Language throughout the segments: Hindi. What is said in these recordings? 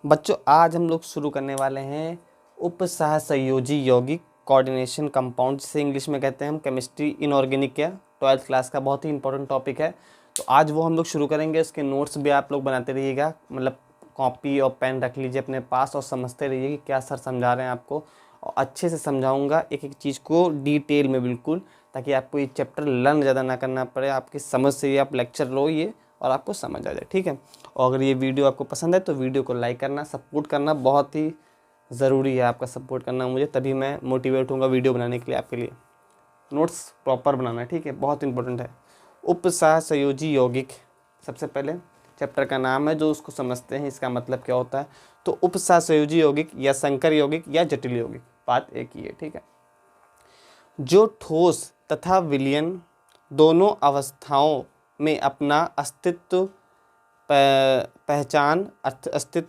बच्चों आज हम लोग शुरू करने वाले हैं उपसहसंयोजी यौगिक कोऑर्डिनेशन कंपाउंड, जिसे इंग्लिश में कहते हैं हम केमिस्ट्री इनऑर्गेनिक का 12th क्लास का बहुत ही इंपॉर्टेंट टॉपिक है। तो आज वो हम लोग शुरू करेंगे। उसके नोट्स भी आप लोग बनाते रहिएगा, मतलब कॉपी और पेन रख लीजिए अपने पास और समझते रहिए कि क्या सर समझा रहे हैं आपको। और अच्छे से समझाऊंगा एक एक चीज़ को डिटेल में बिल्कुल, ताकि आपको ये चैप्टर लर्न ज़्यादा ना करना पड़े, आपकी समझ से ही आप लेक्चर लो ये और आपको समझ आ जाए, ठीक है। और अगर ये वीडियो आपको पसंद है तो वीडियो को लाइक करना, सपोर्ट करना बहुत ही ज़रूरी है। आपका सपोर्ट करना मुझे, तभी मैं मोटिवेट होऊंगा वीडियो बनाने के लिए आपके लिए। नोट्स प्रॉपर बनाना है, ठीक है, बहुत इंपॉर्टेंट है। उपसहसंयोजी यौगिक, सबसे पहले चैप्टर का नाम है, जो उसको समझते हैं इसका मतलब क्या होता है। तो उपसहसंयोजी यौगिक या संकर यौगिक या जटिल यौगिक, बात एक ही है, ठीक है। जो ठोस तथा विलयन दोनों अवस्थाओं में अपना अस्तित्व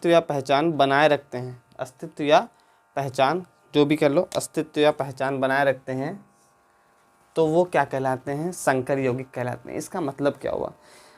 या पहचान बनाए रखते हैं, अस्तित्व या पहचान जो भी कर लो, अस्तित्व या पहचान बनाए रखते हैं, तो वो क्या कहलाते हैं? संकर यौगिक कहलाते हैं। इसका मतलब क्या हुआ?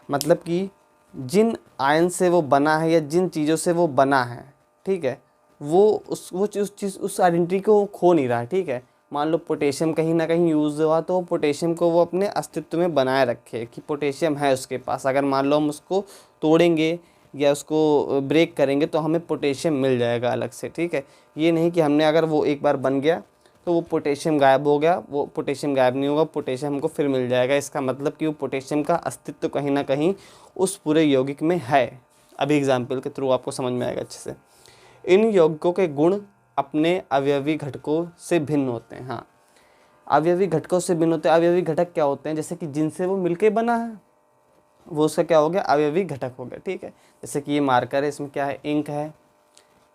मतलब कि जिन आयन से वो बना है या जिन चीज़ों से वो बना है, ठीक है, वो उस आइडेंटिटी को खो नहीं रहा है, ठीक है। मान लो पोटेशियम कहीं ना कहीं यूज़ हुआ, तो पोटेशियम को वो अपने अस्तित्व में बनाए रखे कि पोटेशियम है उसके पास। अगर मान लो हम उसको तोड़ेंगे या उसको ब्रेक करेंगे तो हमें पोटेशियम मिल जाएगा अलग से, ठीक है। ये नहीं कि हमने अगर वो एक बार बन गया तो वो पोटेशियम गायब हो गया, वो पोटेशियम गायब नहीं होगा, पोटेशियम हमको फिर मिल जाएगा। इसका मतलब कि वो पोटेशियम का अस्तित्व कहीं ना कहीं उस पूरे यौगिक में है। अभी एग्जाम्पल के थ्रू आपको समझ में आएगा अच्छे से। इन यौगिकों के गुण अपने अवयवी घटकों से भिन्न होते हैं। हाँ, अवयवी घटकों से भिन्न होते हैं। अवयवी घटक क्या होते हैं? जैसे कि जिनसे वो मिलके बना है, वो उसका क्या हो गया? अवयवी घटक हो गया, ठीक है। जैसे कि ये मार्कर है, इसमें क्या है? इंक है,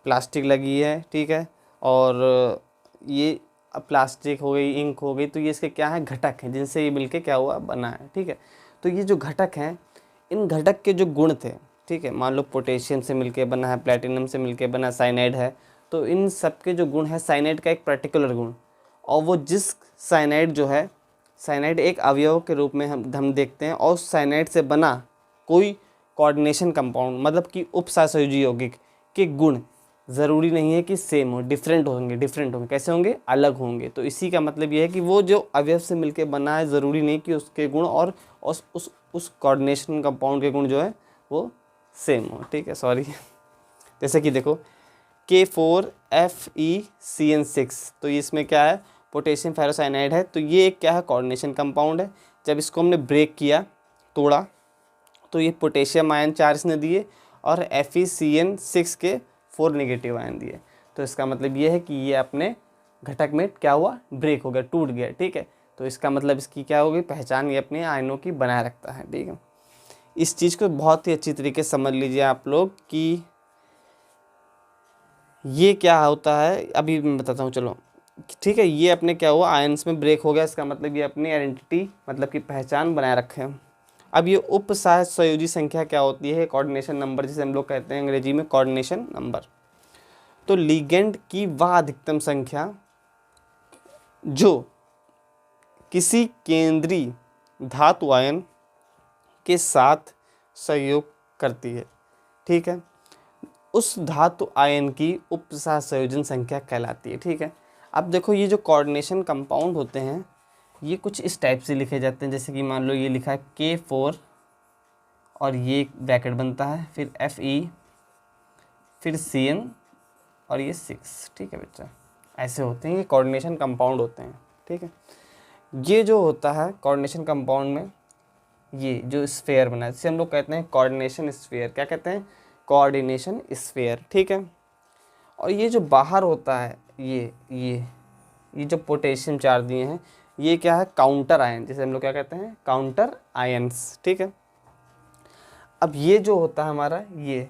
प्लास्टिक लगी है, ठीक है, और ये प्लास्टिक हो गई, इंक हो गई, तो ये इसके क्या है? घटक हैं, जिनसे ये मिलके क्या हुआ? बना है, ठीक है। तो ये जो घटक हैं, इन घटक के जो गुण थे, ठीक है, मान लो पोटेशियम से मिलके बना है, प्लेटिनम से मिलके बना, साइनाइड है, तो इन सब के जो गुण है, साइनाइड का एक पर्टिकुलर गुण, और वो जिस साइनाइड जो है, साइनाइड एक अवयव के रूप में हम देखते हैं, और साइनाइड से बना कोई कोऑर्डिनेशन कंपाउंड, मतलब कि उपसहसंयोजी यौगिक के गुण ज़रूरी नहीं है कि सेम हो, डिफरेंट होंगे। कैसे होंगे? अलग होंगे। तो इसी का मतलब ये है कि वो जो अवयव से मिलके बना है, ज़रूरी नहीं कि उसके गुण और उस कोऑर्डिनेशन कंपाउंड के गुण जो है वो सेम हो, ठीक है। सॉरी, जैसे कि देखो K4FeCN6, तो ये इसमें क्या है? पोटेशियम फेरोसाइनाइड है। तो ये एक क्या है? कोऑर्डिनेशन कंपाउंड है। जब इसको हमने ब्रेक किया, तोड़ा, तो ये पोटेशियम आयन 4 इसने दिए और FeCN6 के 4 नेगेटिव आयन दिए। तो इसका मतलब ये है कि ये अपने घटक में क्या हुआ? ब्रेक हो गया, टूट गया, ठीक है। तो इसका मतलब इसकी क्या होगी? पहचान ये अपने आयनों की बनाए रखता है, ठीक है। इस चीज़ को बहुत ही अच्छी तरीके से समझ लीजिए आप लोग कि ये क्या होता है। अभी मैं बताता हूँ, चलो, ठीक है। ये अपने क्या हुआ? आयन्स में ब्रेक हो गया। इसका मतलब ये अपनी आइडेंटिटी, मतलब कि पहचान बनाए रखे हैं। अब ये उपसहसंयोजी संख्या क्या होती है? कोऑर्डिनेशन नंबर, जिसे हम लोग कहते हैं अंग्रेजी में कोऑर्डिनेशन नंबर। तो लिगेंड की वह अधिकतम संख्या जो किसी केंद्रीय धातु आयन के साथ सहयोग करती है, ठीक है, उस धातु आयन की उपसहसंयोजन संख्या कहलाती है, ठीक है। अब देखो, ये जो कोऑर्डिनेशन कंपाउंड होते हैं, ये कुछ इस टाइप से लिखे जाते हैं। जैसे कि मान लो ये लिखा है K4 और ये ब्रैकेट बनता है, फिर Fe, फिर CN और ये 6, ठीक है बच्चा। ऐसे होते हैं, ये कोऑर्डिनेशन कंपाउंड होते हैं, ठीक है। ये जो होता है कोऑर्डिनेशन कंपाउंड में, ये जो स्फीयर बना है, जिसे हम लोग कहते हैं कोऑर्डिनेशन स्फीयर। क्या कहते हैं? कोऑर्डिनेशन स्फीयर, ठीक है। और ये जो बाहर होता है, ये जो पोटेशियम 4 दिए हैं, ये क्या है? काउंटर आयन, जिसे हम लोग क्या कहते हैं? काउंटर आयन्स, ठीक है। अब ये जो होता है हमारा, ये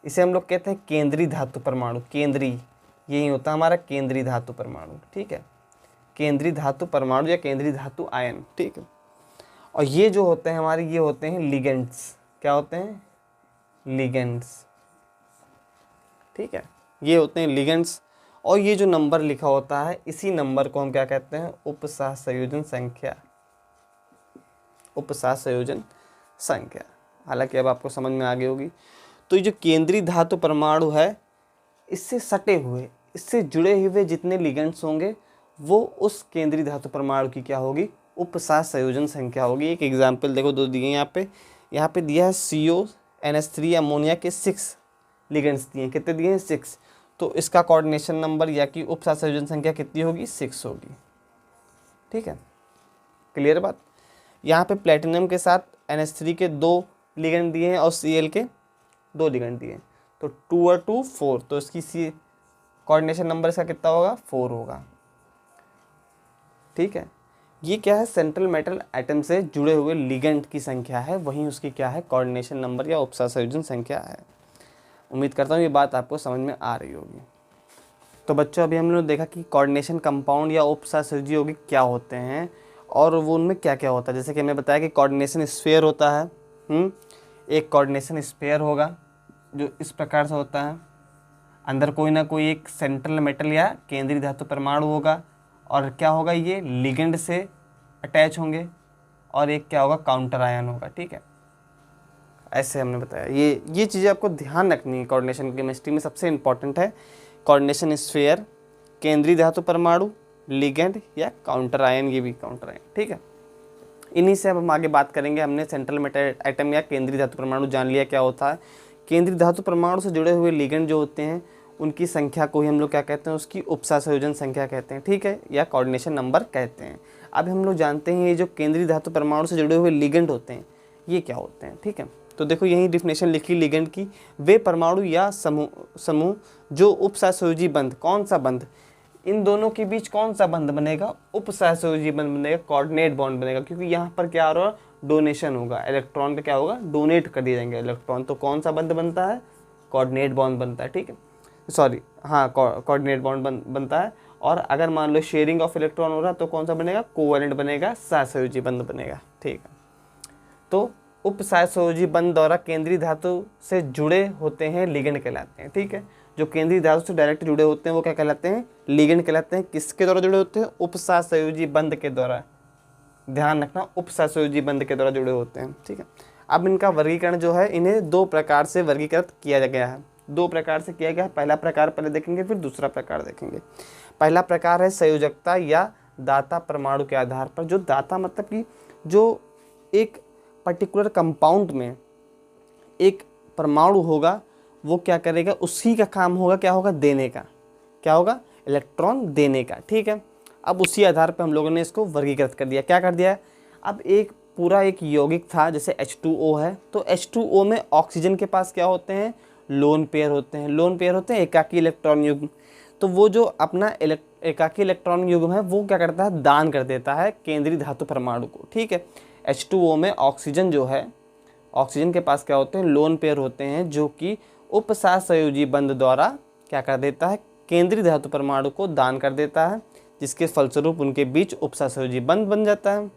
इसे हम लोग कहते हैं केंद्रीय धातु परमाणु। केंद्रीय, यही होता है हमारा केंद्रीय धातु परमाणु, ठीक है। केंद्रीय धातु परमाणु या केंद्रीय धातु आयन, ठीक है। और ये जो होते हैं हमारे, ये होते हैं लिगेंड्स। क्या होते हैं? लिगेंड्स, ठीक है, ये होते हैं लिगेंड्स। और ये जो नंबर लिखा होता है, इसी नंबर को हम क्या कहते हैं? उपसहसंयोजन संख्या। उपसहसंयोजन संख्या, हालांकि अब आपको समझ में आ गई होगी। तो ये जो केंद्रीय धातु परमाणु है, इससे सटे हुए, इससे जुड़े हुए जितने लिगेंड्स होंगे वो उस केंद्रीय धातु परमाणु की क्या होगी, उपसहसंयोजन संख्या होगी। एक एग्जाम्पल देखो दो दिए यहाँ पे दिया है CONH3 अमोनिया के 6 लिगेंड्स दिए हैं। कितने दिए हैं, 6। तो इसका कोऑर्डिनेशन नंबर या कि उपसहसंयोजन संख्या कितनी होगी, 6 होगी। ठीक है, क्लियर बात। यहाँ पे प्लेटिनम के साथ NH3 के 2 लिगेंड दिए हैं और Cl के 2 लिगेंड दिए हैं, तो 2 और 2 4, तो इसकी कोऑर्डिनेशन नंबर इसका कितना होगा, 4 होगा। ठीक है, ये क्या है, सेंट्रल मेटल एटम से जुड़े हुए लिगेंड की संख्या है, वहीं उसकी क्या है, कोऑर्डिनेशन नंबर या उपसहसंयोजन संख्या है। उम्मीद करता हूँ ये बात आपको समझ में आ रही होगी। तो बच्चों अभी हम लोग देखा कि कोऑर्डिनेशन कंपाउंड या उपसहसंयोजी यौगिक क्या होते हैं और वो उनमें क्या क्या होता है। जैसे कि हमने बताया कि कोऑर्डिनेशन स्फीयर होता है, एक कोऑर्डिनेशन स्फीयर होगा जो इस प्रकार से होता है, अंदर कोई ना कोई एक सेंट्रल मेटल या केंद्रीय धातु परमाणु होगा, और क्या होगा, ये लिगेंड से अटैच होंगे, और एक क्या होगा, काउंटर आयन होगा। ठीक है, ऐसे हमने बताया। ये चीज़ें आपको ध्यान रखनी है, कोऑर्डिनेशन केमिस्ट्री में सबसे इंपॉर्टेंट है। कोऑर्डिनेशन स्फीयर, केंद्रीय धातु परमाणु, लिगेंड या काउंटर आयन, ये भी काउंटर आयन। ठीक है, इन्हीं से अब हम आगे बात करेंगे। हमने सेंट्रल मेटल एटम या केंद्रीय धातु परमाणु जान लिया क्या होता है। केंद्रीय धातु परमाणु से जुड़े हुए लिगेंड जो होते हैं उनकी संख्या को ही हम लोग क्या कहते हैं, उसकी उपसहसंयोजन संख्या कहते हैं। ठीक है, या कोऑर्डिनेशन नंबर कहते हैं। अब हम लोग जानते हैं ये जो केंद्रीय धातु परमाणु से जुड़े हुए लिगेंड होते हैं ये क्या होते हैं। ठीक है, तो देखो यही डिफिनेशन लिखी लिगेंड की, वे परमाणु या समूह जो उपसहसंयोजी बंध, कौन सा बंध, इन दोनों के बीच कौन सा बंध बनेगा, उपसहसंयोजी बंध बनेगा, कोऑर्डिनेट बॉन्ड बनेगा, क्योंकि यहाँ पर क्या हो रहा है, डोनेशन होगा, इलेक्ट्रॉन का क्या होगा, डोनेट कर दिए जाएंगे इलेक्ट्रॉन, तो कौन सा बंध बनता है, कोऑर्डिनेट बॉन्ड बनता है। ठीक है, सॉरी हाँ, कोऑर्डिनेट बॉन्ड बनता है। और अगर मान लो शेयरिंग ऑफ इलेक्ट्रॉन हो रहा है तो कौन सा बनेगा, कोवैलेंट बनेगा, सहसंयोजी बंध बनेगा। ठीक है, तो उपसहसंयोजी बंध द्वारा केंद्रीय धातु से जुड़े होते हैं लिगेंड कहलाते हैं। ठीक है, जो केंद्रीय धातु से डायरेक्ट जुड़े होते हैं वो क्या कहलाते हैं, लिगेंड कहलाते हैं। किसके द्वारा जुड़े होते हैं, उपसहसंयोजी बंध के द्वारा, ध्यान रखना, उपसहसंयोजी बंध के द्वारा जुड़े होते हैं। ठीक है, अब इनका वर्गीकरण जो है, इन्हें 2 प्रकार से वर्गीकृत किया गया है। 2 प्रकार से किया गया है। पहला प्रकार पहले देखेंगे, फिर दूसरा प्रकार देखेंगे। पहला प्रकार है संयोजकता या दाता परमाणु के आधार पर। जो दाता मतलब कि जो एक पर्टिकुलर कंपाउंड में एक परमाणु होगा वो क्या करेगा, उसी का काम होगा, क्या होगा, देने का, क्या होगा, इलेक्ट्रॉन देने का। ठीक है, अब उसी आधार पर हम लोगों ने इसको वर्गीकृत कर दिया। क्या कर दिया है, अब एक पूरा एक यौगिक था, जैसे H2O है, तो H2O में ऑक्सीजन के पास क्या होते हैं, लोन पेयर होते हैं। लोन पेयर होते हैं एकाकी इलेक्ट्रॉन युग्म। तो वो जो अपना एकाकी इलेक्ट्रॉन युग्म है वो क्या करता है, दान कर देता है केंद्रीय धातु परमाणु को। ठीक है, H2O में ऑक्सीजन जो है, ऑक्सीजन के पास क्या होते हैं, लोन पेयर होते हैं, जो कि उपसहसंयोजी बंध द्वारा क्या कर देता है, केंद्रीय धातु परमाणु को दान कर देता है, जिसके फलस्वरूप उनके बीच उपसहसंयोजी बंध बन जाता है,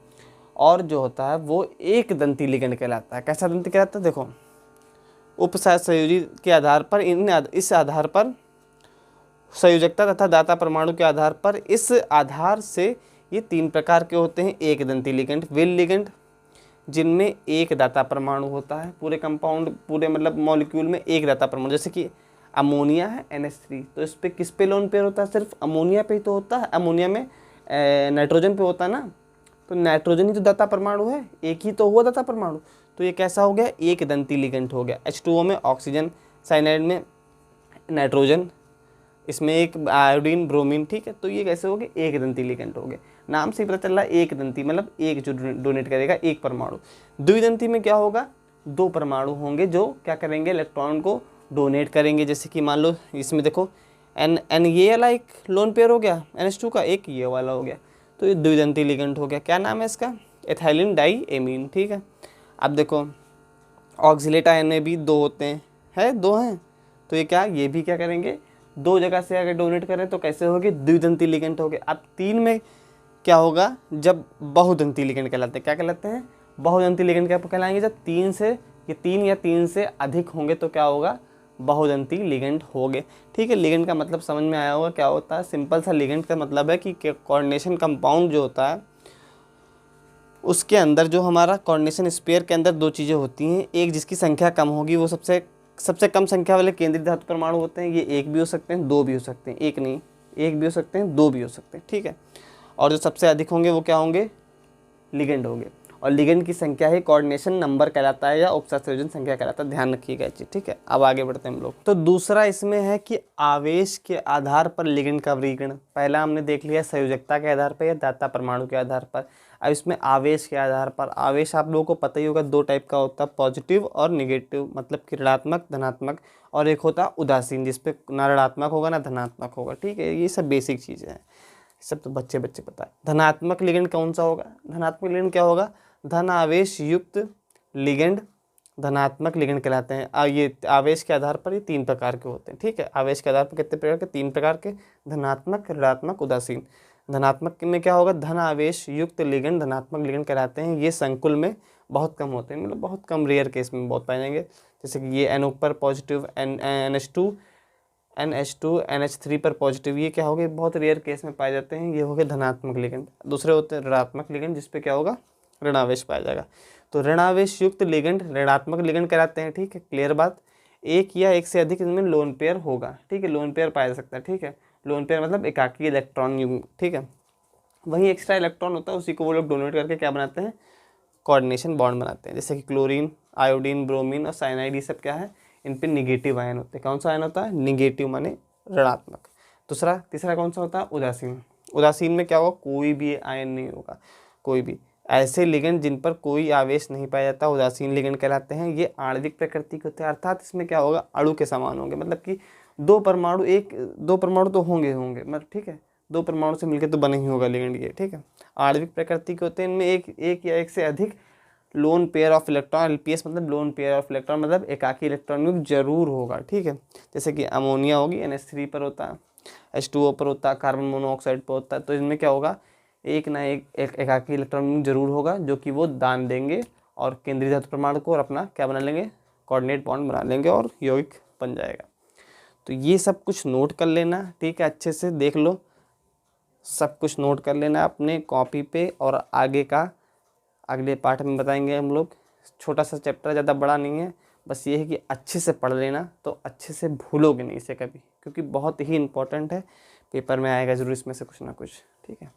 और जो होता है वो एक दंती लिगेंड कहलाता है। कैसा दंती कहलाता है, देखो उपसहसंयोजी के आधार पर, इस आधार पर संयोजकता तथा दाता परमाणु के आधार पर, इस आधार से ये 3 प्रकार के होते हैं। एक दंती लिगेंड, विल लिगेंड, जिनमें एक दाता परमाणु होता है, पूरे कंपाउंड, पूरे मतलब मॉलिक्यूल में एक दाता परमाणु। जैसे कि अमोनिया है NH3, तो इस पे किस पे लोन पेयर होता है, सिर्फ अमोनिया पे ही तो होता है। अमोनिया में नाइट्रोजन पे होता है ना, तो नाइट्रोजन ही तो दाता परमाणु है, एक ही तो हुआ दाता परमाणु। तो ये कैसा हो गया, एक दंती लिगेंड हो गया। H2O में ऑक्सीजन, साइनाइड में नाइट्रोजन, इसमें एक आयोडीन, ब्रोमीन। ठीक है, तो ये कैसे हो गए, एक दंती लिगेंड हो गए। नाम से ही पता चल रहा है एक दंती मतलब एक जो डोनेट करेगा, एक परमाणु। द्विदंती में क्या होगा, 2 परमाणु होंगे जो क्या करेंगे, इलेक्ट्रॉन को डोनेट करेंगे। जैसे कि मान लो इसमें देखो एन ये वाला एक लोन पेयर हो गया NH2 का, एक ये वाला हो गया, तो ये द्विदंती लिगेंड हो गया। क्या नाम है इसका, एथाइलिन डाई एमीन। ठीक है, अब देखो ऑक्सिलेट आयन में भी 2 होते हैं, 2 हैं, तो ये क्या, ये भी क्या करेंगे, 2 जगह से अगर डोनेट करें तो कैसे होगी, द्विदंती लिगेंड हो गए। अब 3 में क्या होगा, जब बहुदंती लिगेंड कहलाते हैं। क्या कहलाते हैं, बहुदंती लिगेंड क्या कहलाएंगे, जब 3 या 3 से अधिक होंगे तो क्या होगा, बहुदंती लिगेंड हो गए। ठीक है, लिगेंड का मतलब समझ में आया होगा क्या होता है। सिंपल सा लिगेंड का मतलब है कि कोऑर्डिनेशन कंपाउंड जो होता है उसके अंदर जो हमारा कोऑर्डिनेशन स्पेयर के अंदर 2 चीज़ें होती हैं, एक जिसकी संख्या कम होगी वो सबसे सबसे कम संख्या वाले केंद्रीय धातु परमाणु होते हैं, ये एक भी हो सकते हैं, दो भी हो सकते हैं, एक नहीं, एक भी हो सकते हैं, दो भी हो सकते हैं, ठीक है। और जो सबसे अधिक होंगे वो क्या होंगे, लिगेंड होंगे। और लिगेंड की संख्या ही कोऑर्डिनेशन नंबर कहलाता है या उपसंयोजन संख्या कहलाता है, ध्यान रखिएगा ये चीज, ठीक है। अब आगे बढ़ते हैं हम लोग। तो दूसरा इसमें है कि आवेश के आधार पर लिगेंड का वर्गीकरण। पहला हमने देख लिया संयोजकता के आधार पर या दाता परमाणु के आधार पर। अब इसमें आवेश के आधार पर, आवेश आप लोगों को पता ही होगा दो टाइप का होता है, पॉजिटिव और निगेटिव, मतलब कि ऋणात्मक धनात्मक, और एक होता है उदासीन जिसपे ना ऋणात्मक होगा ना धनात्मक होगा, ठीक है। ये सब बेसिक चीज़ें हैं, सब तो बच्चे पता है। धनात्मक लिगेंड कौन सा होगा, धनात्मक लिगेंड क्या होगा, धन आवेश युक्त लिगेंड धनात्मक लिगेंड कहलाते हैं। ये आवेश के आधार पर ये तीन प्रकार के होते हैं, ठीक है। आवेश के आधार पर कितने प्रकार के, तीन प्रकार के, धनात्मक, ऋणात्मक, उदासीन। धनात्मक में क्या होगा, धन आवेश युक्त लिगेंड धनात्मक लिगेंड कहलाते हैं। ये संकुल में बहुत कम होते हैं, मतलब बहुत कम, रेयर केस में बहुत पाए जाएंगे। जैसे कि ये NO पर पॉजिटिव, NH2 NH3 पर पॉजिटिव, ये क्या हो गए, बहुत रेयर केस में पाए जाते हैं, ये हो गए धनात्मक लिगेंड। दूसरे होते हैं ऋणात्मक लिगेंड जिसपे क्या होगा, ऋणावेश पाया जाएगा। तो ऋणावेश युक्त लिगेंड ऋणात्मक लिगेंड कहलाते हैं, ठीक है, क्लियर बात। एक या एक से अधिक इनमें लोन पेयर होगा, ठीक है, लोन पेयर पाया जा सकता है, ठीक है। लोन पेयर मतलब एकाकी इलेक्ट्रॉन युग्म, ठीक है। वहीं एक्स्ट्रा इलेक्ट्रॉन होता है, उसी को वो लोग डोनेट करके क्या बनाते हैं, कोऑर्डिनेशन बॉन्ड बनाते हैं। जैसे कि क्लोरीन, आयोडीन, ब्रोमीन और साइनाइड, ये सब क्या है, इन पे निगेटिव आयन होते हैं। कौन सा आयन होता है, निगेटिव माने ऋणात्मक। तीसरा कौन सा होता है, उदासीन। उदासीन में क्या होगा, कोई भी आयन नहीं होगा, कोई भी। ऐसे लिगेंड जिन पर कोई आवेश नहीं पाया जाता उदासीन लिगेंड कहलाते हैं। ये आणविक प्रकृति के होते हैं, अर्थात इसमें क्या होगा, अणु के समान होंगे, मतलब कि दो परमाणु तो होंगे, मतलब ठीक है, दो परमाणु से मिलकर तो बने ही होगा लिगेंड ये, ठीक है। आणविक प्रकृति के होते हैं, इनमें एक या एक से अधिक lone pair of electron, LPS मतलब लोन पेयर ऑफ इलेक्ट्रॉन, मतलब एकाकी इलेक्ट्रॉन युग्म जरूर होगा, ठीक है। जैसे कि अमोनिया होगी, NH3 पर होता है, H2O पर होता है, कार्बन मोनोऑक्साइड पर होता है। तो इनमें क्या होगा, एक ना एक एकाकी इलेक्ट्रॉन युग्म जरूर होगा जो कि वो दान देंगे और केंद्रीय धातु परमाणु को और अपना क्या बना लेंगे, कोऑर्डिनेट बॉन्ड बना लेंगे और यौगिक बन जाएगा। तो ये सब कुछ नोट कर लेना, ठीक है, अच्छे से देख लो, सब कुछ नोट कर लेना अपने कॉपी पे। और आगे का अगले पार्ट में बताएंगे हम लोग। छोटा सा चैप्टर, ज़्यादा बड़ा नहीं है, बस ये है कि अच्छे से पढ़ लेना, तो अच्छे से भूलोगे नहीं इसे कभी, क्योंकि बहुत ही इंपॉर्टेंट है, पेपर में आएगा जरूर इसमें से कुछ ना कुछ, ठीक है।